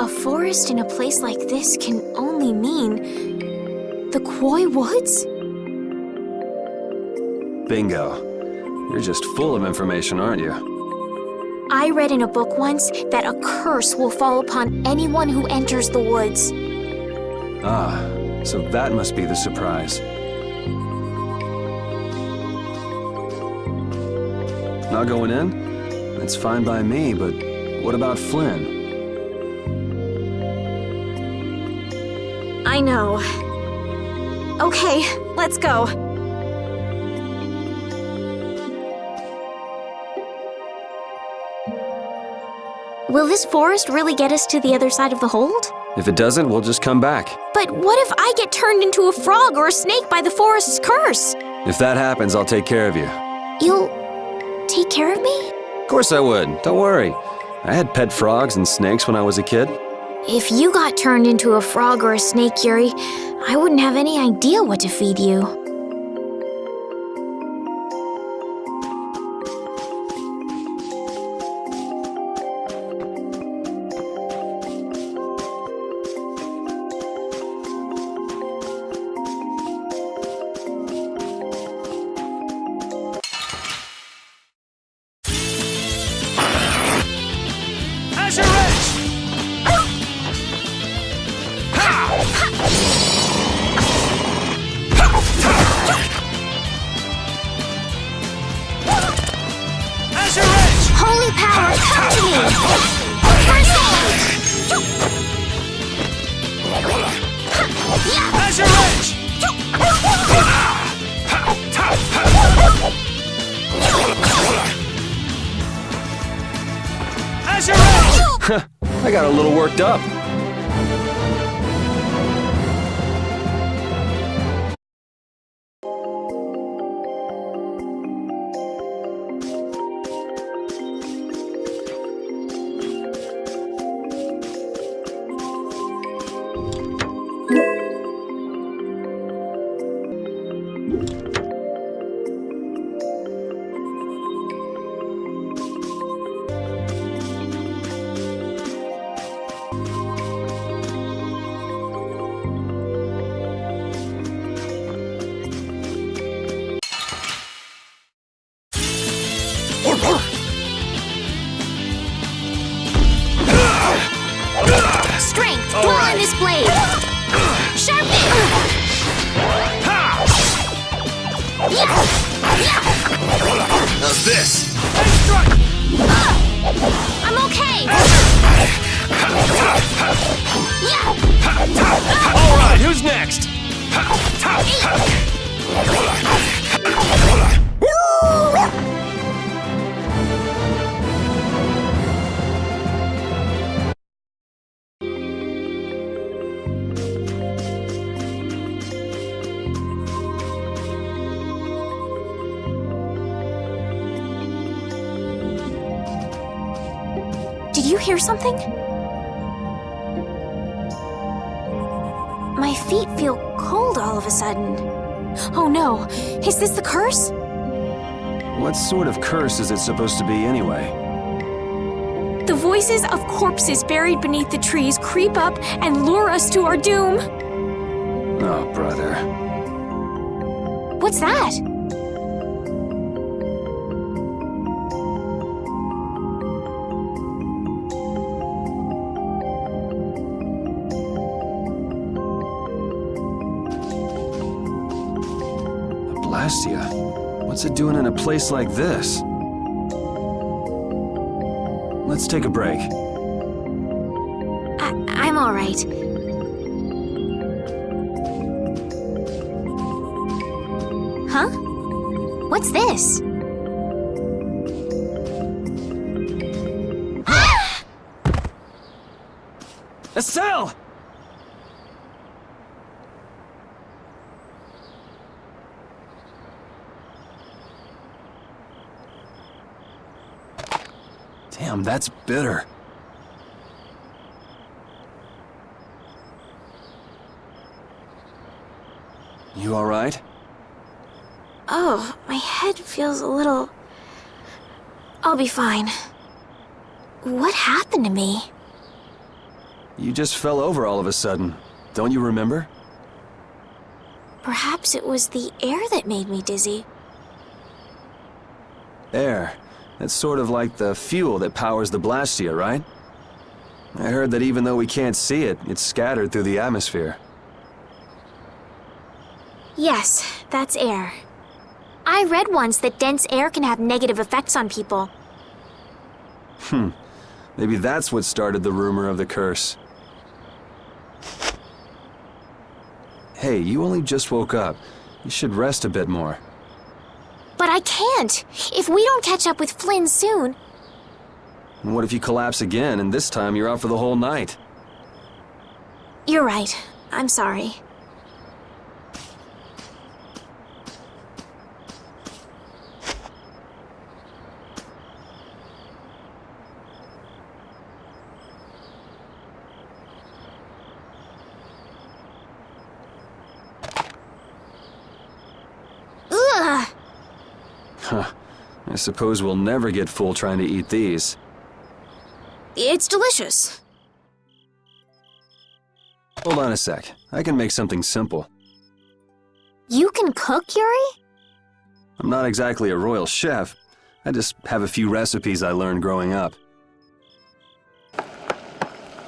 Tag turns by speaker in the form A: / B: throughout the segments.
A: A forest in a place like this can only mean the Quoi Woods?
B: Bingo. You're just full of information, aren't you?
A: I read in a book once that a curse will fall upon anyone who enters the woods.
B: Ah, so that must be the surprise. Not going in? That's fine by me, but what about Flynn?
A: I know. Okay, let's go. Will this forest really get us to the other side of the hold?
B: If it doesn't, we'll just come back.
A: But what if I get turned into a frog or a snake by the forest's curse?
B: If that happens, I'll take care of you.
A: You'll take care of me?
B: Of course I would. Don't worry. I had pet frogs and snakes when I was a kid.
A: If you got turned into a frog or a snake, Yuri, I wouldn't have any idea what to feed you. Holy power, come to me! First aid!
C: Azure Edge! Azure Edge!
B: I got a little worked up.
A: Strength, pull on this blade! Sharpen!
C: How's this?
A: I'm okay!
C: All right, who's next?
A: Did you hear something? My feet feel cold all of a sudden. Oh no, is this the curse?
B: What sort of curse is it supposed to be anyway?
A: The voices of corpses buried beneath the trees creep up and lure us to our doom.
B: Oh, brother.
A: What's that?
B: What's it doing in a place like this? Let's take a break.
A: I'm all right. Huh? What's this?
B: Estelle! Damn, that's bitter. You all right?
A: Oh, my head feels a little... I'll be fine. What happened to me?
B: You just fell over all of a sudden. Don't you remember?
A: Perhaps it was the air that made me dizzy.
B: Air. That's sort of like the fuel that powers the blastia, right? I heard that even though we can't see it, it's scattered through the atmosphere.
A: Yes, that's air. I read once that dense air can have negative effects on people.
B: Maybe that's what started the rumor of the curse. Hey, you only just woke up. You should rest a bit more.
A: But I can't! If we don't catch up with Flynn soon...
B: And what if you collapse again, and this time you're out for the whole night?
A: You're right. I'm sorry. Ugh!
B: Huh. I suppose we'll never get full trying to eat these.
A: It's delicious.
B: Hold on a sec. I can make something simple.
A: You can cook, Yuri?
B: I'm not exactly a royal chef. I just have a few recipes I learned growing up.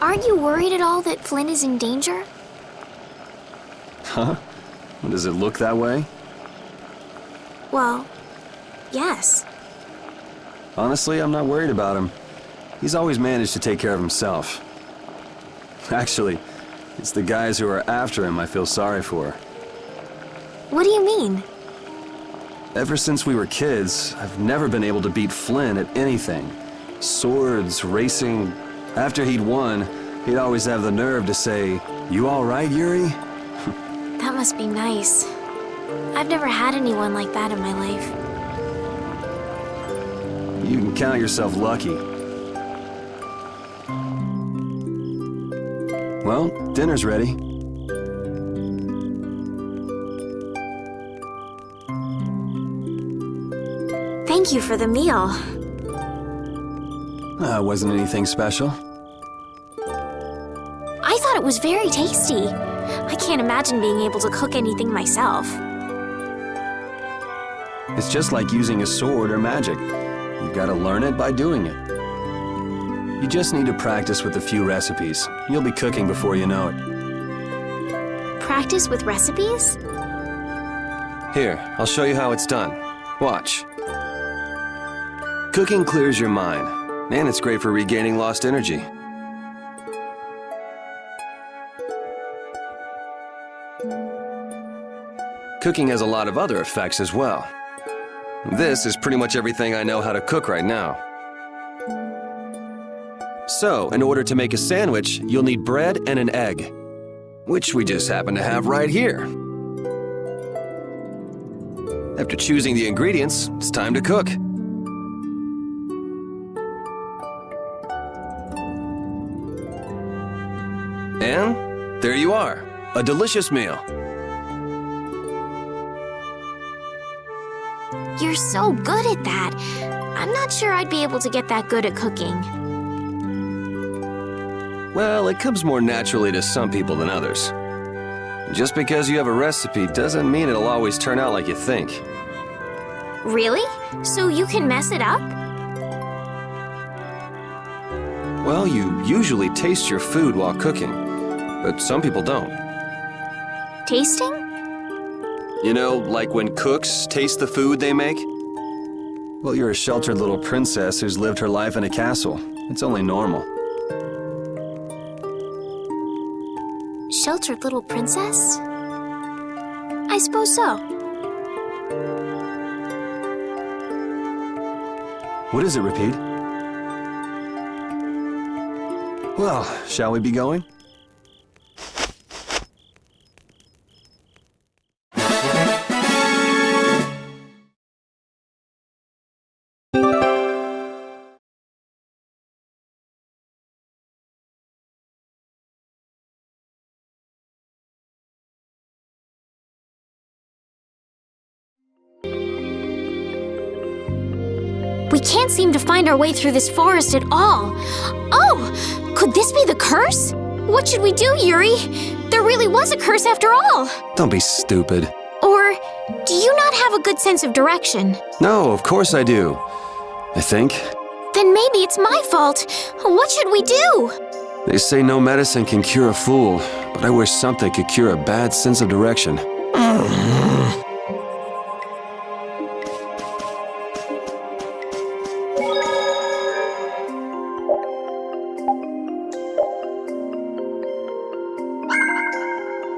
A: Aren't you worried at all that Flynn is in danger?
B: Huh? Does it look that way?
A: Well, yes.
B: Honestly, I'm not worried about him. He's always managed to take care of himself. Actually, it's the guys who are after him I feel sorry for.
A: What do you mean?
B: Ever since we were kids, I've never been able to beat Flynn at anything. Swords, racing. After he'd won, he'd always have the nerve to say, "You all right, Yuri?"
A: That must be nice. I've never had anyone like that in my life.
B: You can count yourself lucky. Well, dinner's ready.
A: Thank you for the meal.
B: Wasn't anything special.
A: I thought it was very tasty. I can't imagine being able to cook anything myself.
B: It's just like using a sword or magic. You've got to learn it by doing it. You just need to practice with a few recipes. You'll be cooking before you know it.
A: Practice with recipes?
B: Here, I'll show you how it's done. Watch. Cooking clears your mind, and it's great for regaining lost energy. Cooking has a lot of other effects as well. This is pretty much everything I know how to cook right now. So, in order to make a sandwich, you'll need bread and an egg, which we just happen to have right here. After choosing the ingredients, it's time to cook. And there you are, a delicious meal.
A: You're so good at that. I'm not sure I'd be able to get that good at cooking.
B: Well, it comes more naturally to some people than others. Just because you have a recipe doesn't mean it'll always turn out like you think.
A: Really? So you can mess it up?
B: Well, you usually taste your food while cooking, but some people don't.
A: Tasting?
B: You know, like when cooks taste the food they make? Well, you're a sheltered little princess who's lived her life in a castle. It's only normal.
A: Sheltered little princess? I suppose so.
B: What is it, Repeat? Well, shall we be going?
A: We can't seem to find our way through this forest at all. Oh! Could this be the curse? What should we do, Yuri? There really was a curse after all.
B: Don't be stupid.
A: Or do you not have a good sense of direction?
B: No, of course I do. I think.
A: Then maybe it's my fault. What should we do?
B: They say no medicine can cure a fool, but I wish something could cure a bad sense of direction.